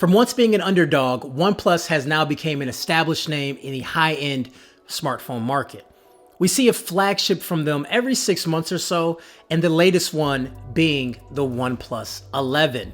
From once being an underdog, OnePlus has now become an established name in the high-end smartphone market. We see a flagship from them every 6 months or so, and the latest one being the OnePlus 11.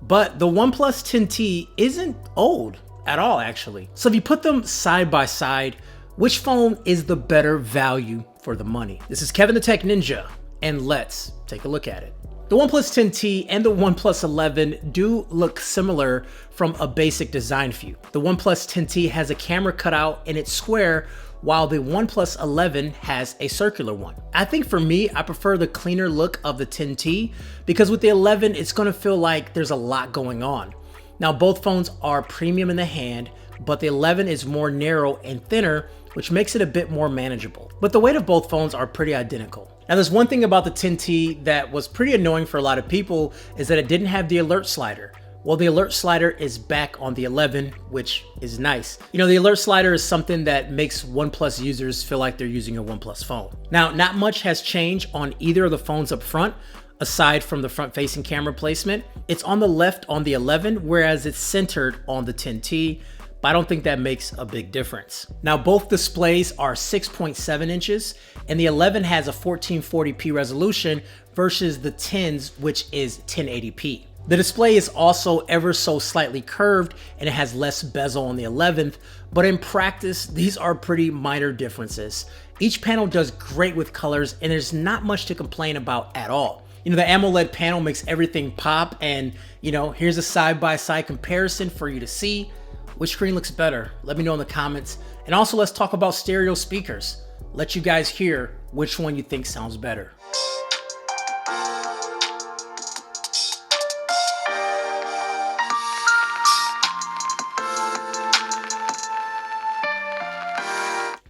But the OnePlus 10T isn't old at all, actually. So if you put them side by side, which phone is the better value for the money? This is Kevin the Tech Ninja, and let's take a look at it. The OnePlus 10T and the OnePlus 11 do look similar from a basic design view. The OnePlus 10T has a camera cutout and it's square, while the OnePlus 11 has a circular one. I think for me, I prefer the cleaner look of the 10T because with the 11, it's gonna feel like there's a lot going on. Now, both phones are premium in the hand, but the 11 is more narrow and thinner, which makes it a bit more manageable. But the weight of both phones are pretty identical. Now, there's one thing about the 10T that was pretty annoying for a lot of people is that it didn't have the alert slider. Well, the alert slider is back on the 11, which is nice. You know, the alert slider is something that makes OnePlus users feel like they're using a OnePlus phone. Now, not much has changed on either of the phones up front, aside from the front-facing camera placement. It's on the left on the 11, whereas it's centered on the 10T, but I don't think that makes a big difference. Now, both displays are 6.7 inches, and the 11 has a 1440p resolution versus the 10's, which is 1080p. The display is also ever so slightly curved and it has less bezel on the 11th, but in practice, these are pretty minor differences. Each panel does great with colors and there's not much to complain about at all. You know, the AMOLED panel makes everything pop, and you know, here's a side-by-side comparison for you to see. Which screen looks better? Let me know in the comments. And also, let's talk about stereo speakers. Let you guys hear which one you think sounds better.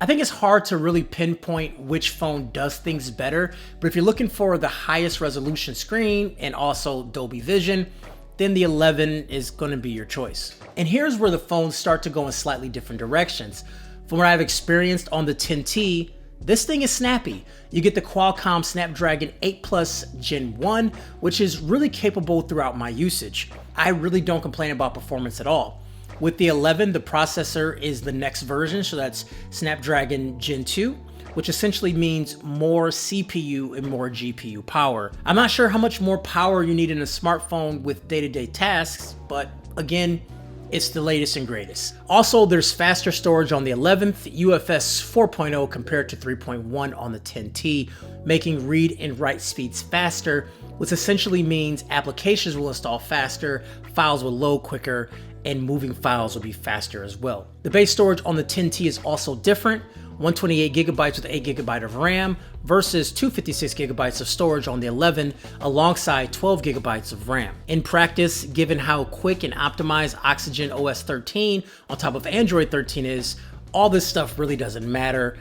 I think it's hard to really pinpoint which phone does things better, but if you're looking for the highest resolution screen and also Dolby Vision, then the 11 is going to be your choice. And here's where the phones start to go in slightly different directions. From what I've experienced on the 10T, this thing is snappy. You get the Qualcomm Snapdragon 8 Plus Gen 1, which is really capable throughout my usage. I really don't complain about performance at all. With the 11, the processor is the next version, so that's Snapdragon Gen 2, which essentially means more CPU and more GPU power. I'm not sure how much more power you need in a smartphone with day-to-day tasks, but again, it's the latest and greatest. Also, there's faster storage on the 11th, UFS 4.0 compared to 3.1 on the 10T, making read and write speeds faster, which essentially means applications will install faster, files will load quicker, and moving files will be faster as well. The base storage on the 10T is also different, 128 gigabytes with 8 gigabyte of RAM versus 256 gigabytes of storage on the 11 alongside 12 gigabytes of RAM. In practice, given how quick and optimized Oxygen OS 13 on top of Android 13 is, all this stuff really doesn't matter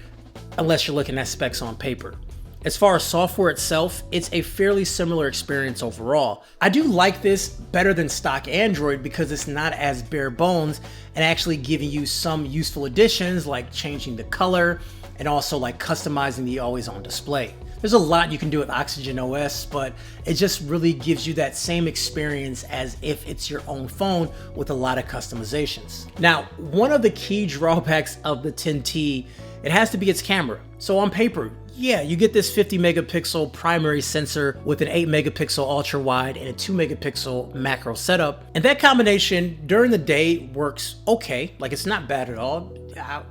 unless you're looking at specs on paper. As far as software itself, it's a fairly similar experience overall. I do like this better than stock Android because it's not as bare bones and actually giving you some useful additions like changing the color and also like customizing the always on display. There's a lot you can do with Oxygen OS, but it just really gives you that same experience as if it's your own phone with a lot of customizations. Now, one of the key drawbacks of the 10T, it has to be its camera. So on paper, yeah, you get this 50 megapixel primary sensor with an 8 megapixel ultra wide and a 2 megapixel macro setup. And that combination during the day works okay. Like, it's not bad at all.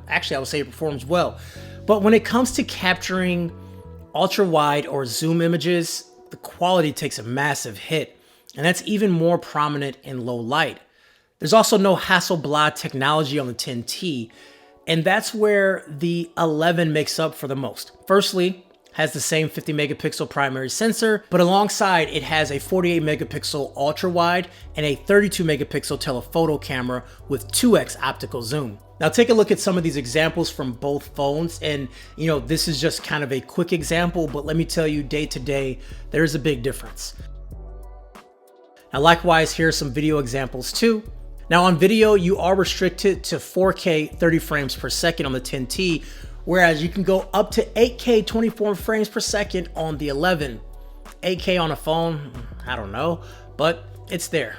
Actually, I would say it performs well. But when it comes to capturing ultra wide or zoom images, the quality takes a massive hit. And that's even more prominent in low light. There's also no Hasselblad technology on the 10T. And that's where the 11 makes up for the most. Firstly, has the same 50 megapixel primary sensor, but alongside it has a 48 megapixel ultra wide and a 32 megapixel telephoto camera with 2x optical zoom. Now take a look at some of these examples from both phones, and you know, this is just kind of a quick example, but let me tell you, day to day, there's a big difference. Now likewise, here are some video examples too. Now on video, you are restricted to 4K 30 frames per second on the 10T, whereas you can go up to 8K 24 frames per second on the 11. 8K on a phone, I don't know, but it's there.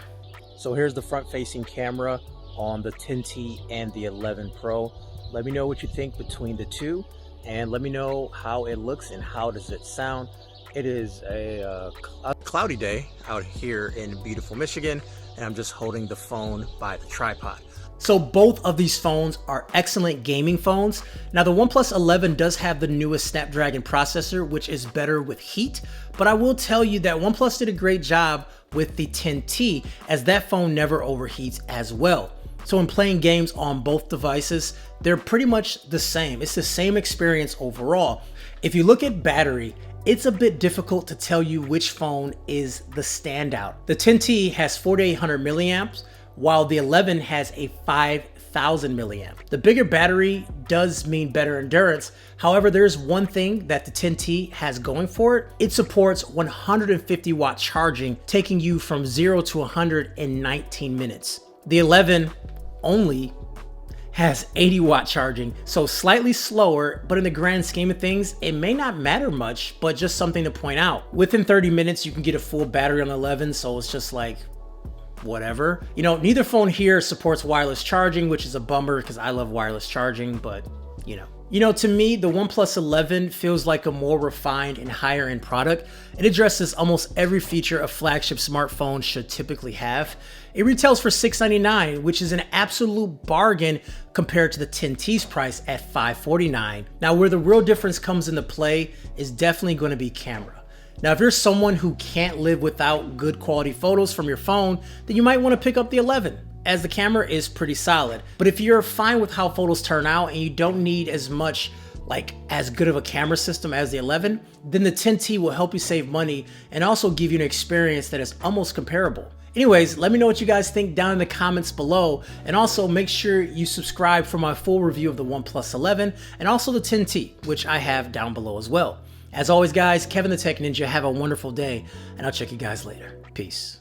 So here's the front-facing camera on the 10T and the 11 Pro. Let me know what you think between the two, and let me know how it looks and how does it sound. It is a cloudy day out here in beautiful Michigan, and I'm just holding the phone by the tripod. So both of these phones are excellent gaming phones. Now the OnePlus 11 does have the newest Snapdragon processor, which is better with heat, but I will tell you that OnePlus did a great job with the 10T, as that phone never overheats as well. So in playing games on both devices, they're pretty much the same. It's the same experience overall. If you look at battery, it's a bit difficult to tell you which phone is the standout. The 10T has 4,800 milliamps, while the 11 has a 5,000 milliamp. The bigger battery does mean better endurance. However, there's one thing that the 10T has going for it. It supports 150 watt charging, taking you from 0 to 100 in 19 minutes. The 11 only has 80 watt charging, so slightly slower, but in the grand scheme of things, it may not matter much, but just something to point out. Within 30 minutes, you can get a full battery on the 11, so it's just like, whatever. You know, neither phone here supports wireless charging, which is a bummer because I love wireless charging, but you know, to me, the OnePlus 11 feels like a more refined and higher end product. It addresses almost every feature a flagship smartphone should typically have. It retails for $699, which is an absolute bargain compared to the 10T's price at $549. Now, where the real difference comes into play is definitely going to be camera. Now, if you're someone who can't live without good quality photos from your phone, then you might want to pick up the 11, as the camera is pretty solid. But if you're fine with how photos turn out and you don't need as much, as good of a camera system as the 11, then the 10T will help you save money and also give you an experience that is almost comparable. Anyways, let me know what you guys think down in the comments below, and also make sure you subscribe for my full review of the OnePlus 11 and also the 10T, which I have down below as well. As always guys, Kevin the Tech Ninja, have a wonderful day, and I'll check you guys later. Peace.